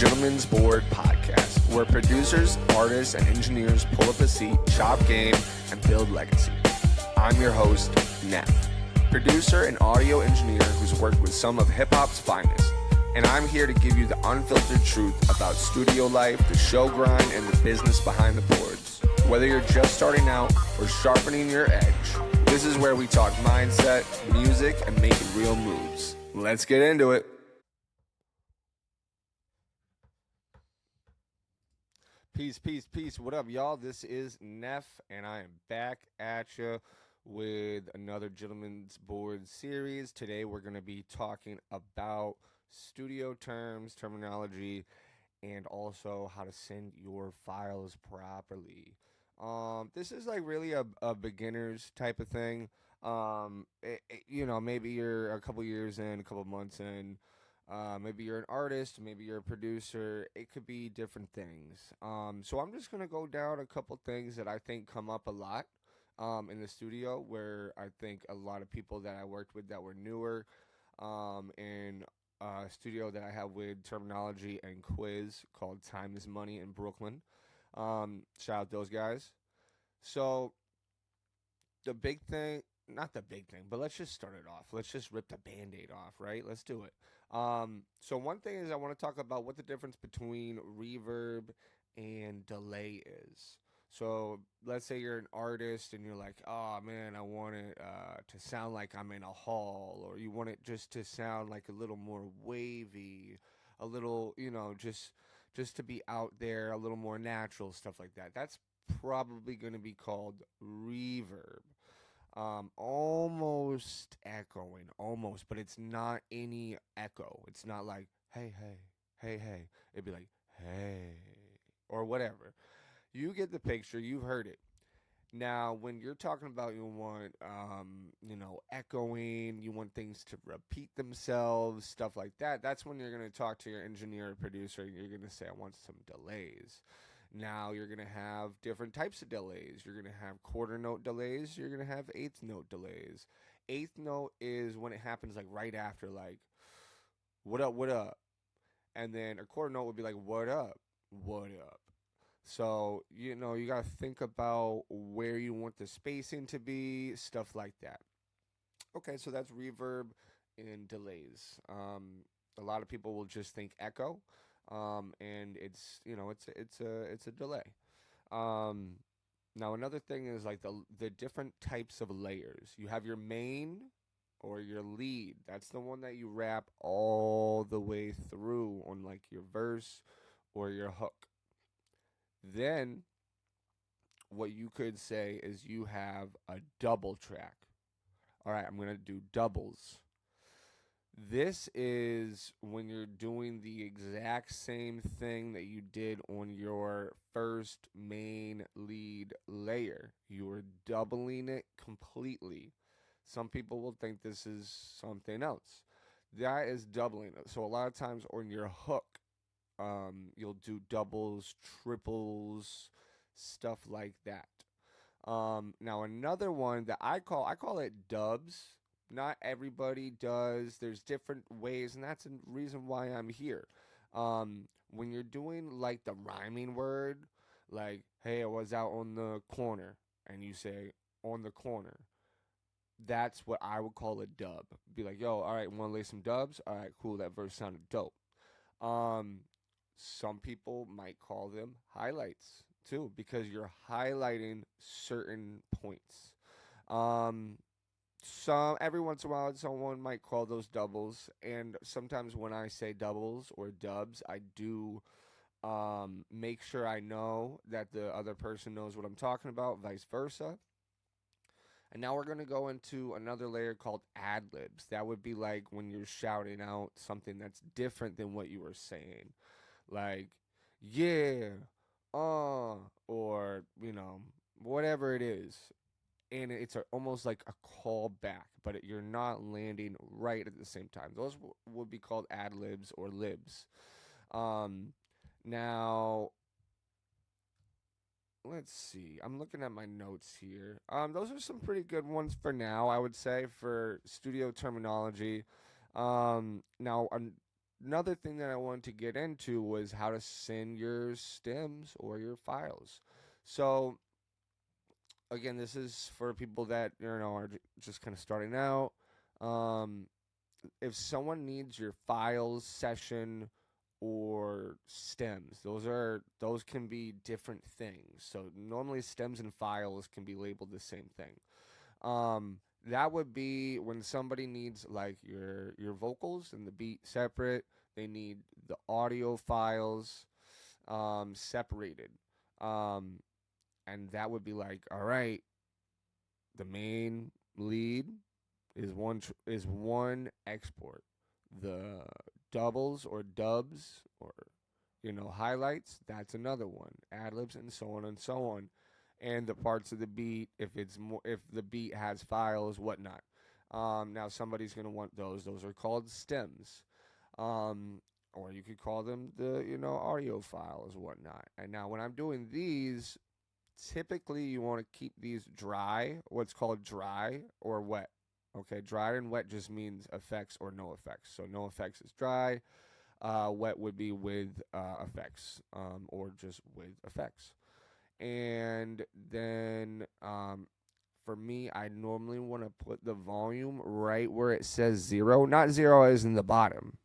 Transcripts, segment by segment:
Gentleman's Board podcast, where producers, artists, and engineers pull up a seat, chop game, and build legacy. I'm your host, Neff, producer and audio engineer who's worked with some of hip-hop's finest. And I'm here to give you the unfiltered truth about studio life, the show grind, and the business behind the boards. Whether you're just starting out or sharpening your edge, this is where we talk mindset, music, and making real moves. Let's get into it. Peace, peace, peace. What up, y'all? This is Neff, and I am back at you with another Gentleman's Board series. Today, we're going to be talking about studio terms, terminology, and also how to send your files properly. This is like really a beginner's type of thing. Maybe you're a couple years in, a couple months in. Maybe you're an artist, maybe you're a producer. It could be different things. So I'm just going to go down a couple things that I think come up a lot in the studio, where I think a lot of people that I worked with that were newer in a studio that I have with terminology and quiz called Time is Money in Brooklyn. Shout out those guys. So the big thing, not the big thing, but let's just start it off. Let's just rip the Band-Aid off, right? Let's do it. So one thing is I want to talk about what the difference between reverb and delay is. So let's say you're an artist and you're like, oh man, I want it to sound like I'm in a hall, or you want it just to sound like a little more wavy, a little, just to be out there, a little more natural, stuff like that. That's probably going to be called reverb. Almost echoing, but it's not any echo. It's not like, hey, hey, hey, hey. It'd be like, hey, or whatever. You get the picture. You've heard it. Now, when you're talking about you want, echoing, you want things to repeat themselves, stuff like that, that's when you're going to talk to your engineer or producer. You're going to say, I want some delays. Now you're going to have different types of delays. You're going to have quarter note delays. You're going to have eighth note delays. Eighth note is when it happens like right after, like, what up, what up? And then a quarter note would be like, what up, what up? So, you got to think about where you want the spacing to be, stuff like that. Okay, so that's reverb and delays. A lot of people will just think echo. And it's a delay. Now another thing is like the different types of layers. You have your main or your lead. That's the one that you wrap all the way through on like your verse or your hook. Then what you could say is you have a double track. All right, I'm going to do doubles. This is when you're doing the exact same thing that you did on your first main lead layer. You're doubling it completely. Some people will think this is something else. That is doubling it. So a lot of times on your hook, you'll do doubles, triples, stuff like that. Now another one that I call it dubs. Not everybody does. There's different ways, and that's the reason why I'm here. When you're doing like the rhyming word, like, hey, I was out on the corner, and you say on the corner, that's what I would call a dub. Be like, yo, all right, want to lay some dubs? All right, cool, that verse sounded dope. Some people might call them highlights too, because you're highlighting certain points. Every once in a while, someone might call those doubles, and sometimes when I say doubles or dubs, I do make sure I know that the other person knows what I'm talking about, vice versa. And now we're going to go into another layer called ad-libs. That would be like when you're shouting out something that's different than what you were saying. Like, yeah, or, whatever it is. And it's almost like a call back, but you're not landing right at the same time. Those would be called ad-libs or libs. Now, let's see. I'm looking at my notes here. Those are some pretty good ones for now, I would say, for studio terminology. Now, another thing that I wanted to get into was how to send your stems or your files. So again, this is for people that are just kind of starting out. Um, if someone needs your files session or stems, those can be different things. So normally stems and files can be labeled the same thing. That would be when somebody needs like your vocals and the beat separate. They need the audio files separated. Um, and that would be like, all right, the main lead is one export. The doubles or dubs or highlights, that's another one. Ad libs and so on and so on. And the parts of the beat, if the beat has files, whatnot. Now somebody's gonna want those. Those are called stems. Um, or you could call them the audio files, whatnot. And now when I'm doing these, typically you want to keep these dry, what's called dry or wet. Okay, dry and wet just means effects or no effects. So no effects is dry. Wet would be with effects, or just with effects. And then for me, I normally want to put the volume right where it says zero. Not zero as in the bottom,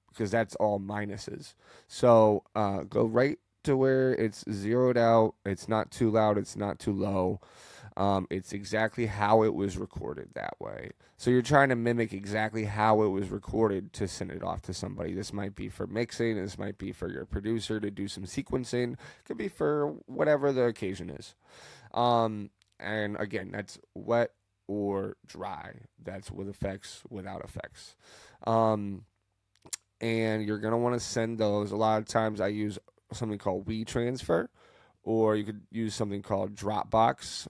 because that's all minuses. So go right to where it's zeroed out. It's not too loud. It's not too low. It's exactly how it was recorded that way. So you're trying to mimic exactly how it was recorded to send it off to somebody. This might be for mixing. This might be for your producer to do some sequencing. It could be for whatever the occasion is. And again, that's wet or dry. That's with effects, without effects. And you're going to want to send those. A lot of times I use something called WeTransfer, or you could use something called Dropbox.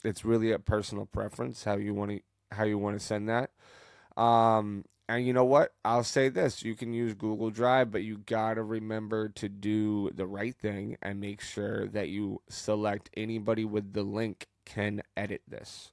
It's really a personal preference how you want to send that. And you know what? I'll say this: you can use Google Drive, but you gotta remember to do the right thing and make sure that you select anybody with the link can edit this.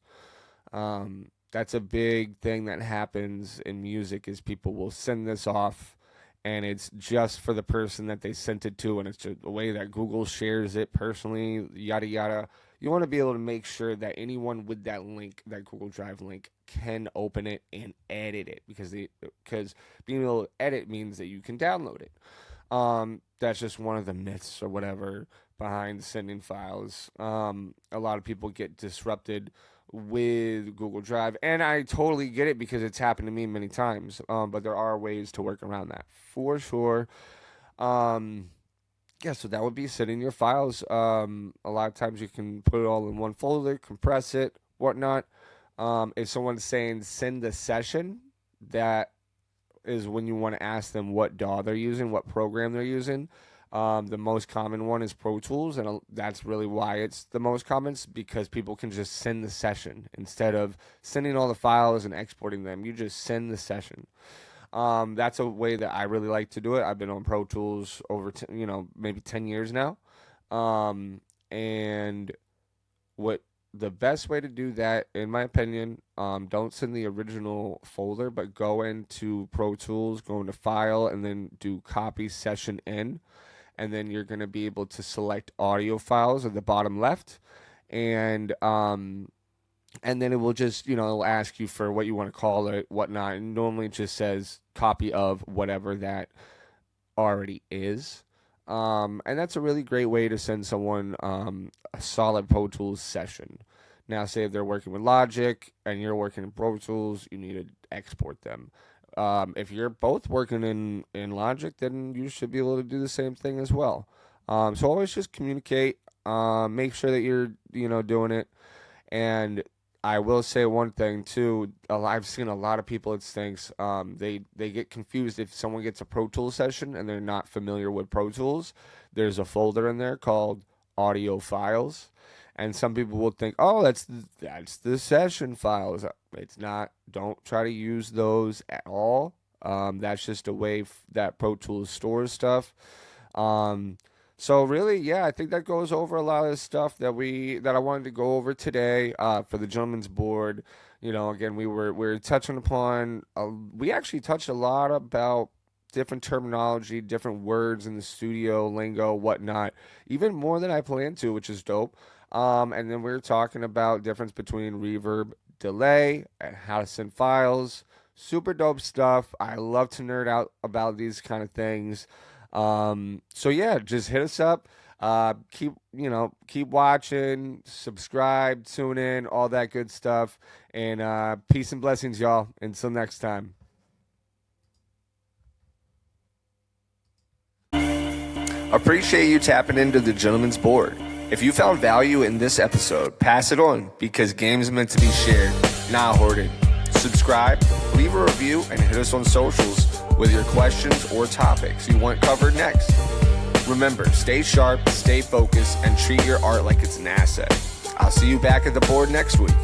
That's a big thing that happens in music is people will send this off and it's just for the person that they sent it to, and it's just the way that Google shares it personally, yada yada. You want to be able to make sure that anyone with that link, that Google Drive link, can open it and edit it, because being able to edit means that you can download it. That's just one of the myths or whatever behind sending files. A lot of people get disrupted with Google Drive, and I totally get it because it's happened to me many times. But there are ways to work around that for sure. Um, yeah, so that would be sending your files. A lot of times you can put it all in one folder, compress it, whatnot. If someone's saying send the session, that is when you want to ask them what DAW they're using, what program they're using. The most common one is Pro Tools, and that's really why it's the most common, because people can just send the session instead of sending all the files and exporting them. You just send the session. That's a way that I really like to do it. I've been on Pro Tools over, maybe 10 years now. And what the best way to do that, in my opinion, don't send the original folder, but go into Pro Tools, go into File, and then do Copy Session In. And then you're going to be able to select audio files at the bottom left. And then it will just, it'll ask you for what you want to call it, whatnot. And normally it just says copy of whatever that already is. And that's a really great way to send someone a solid Pro Tools session. Now, say if they're working with Logic and you're working in Pro Tools, you need to export them. If you're both working in Logic, then you should be able to do the same thing as well. So always just communicate. Make sure that you're, doing it. And I will say one thing too. I've seen a lot of people. It stinks. They get confused if someone gets a Pro Tools session and they're not familiar with Pro Tools. There's a folder in there called audio files, and some people will think, oh, that's the session files. It's not. Don't try to use those at all. That's just a way that Pro Tools stores stuff. So really, yeah, I think that goes over a lot of the stuff that I wanted to go over today for the gentleman's board. Again, we were touching upon. We actually touched a lot about different terminology, different words in the studio, lingo, whatnot, even more than I planned to, which is dope. And then we were talking about difference between reverb, delay, and how to send files. Super dope stuff. I love to nerd out about these kind of things. So yeah, just hit us up. Keep watching, subscribe, tune in, all that good stuff. And peace and blessings, y'all. Until next time. Appreciate you tapping into the Gentleman's Board. If you found value in this episode, pass it on, because game's meant to be shared, not hoarded. Subscribe, leave a review, and hit us on socials with your questions or topics you want covered next. Remember, stay sharp, stay focused, and treat your art like it's an asset. I'll see you back at the board next week.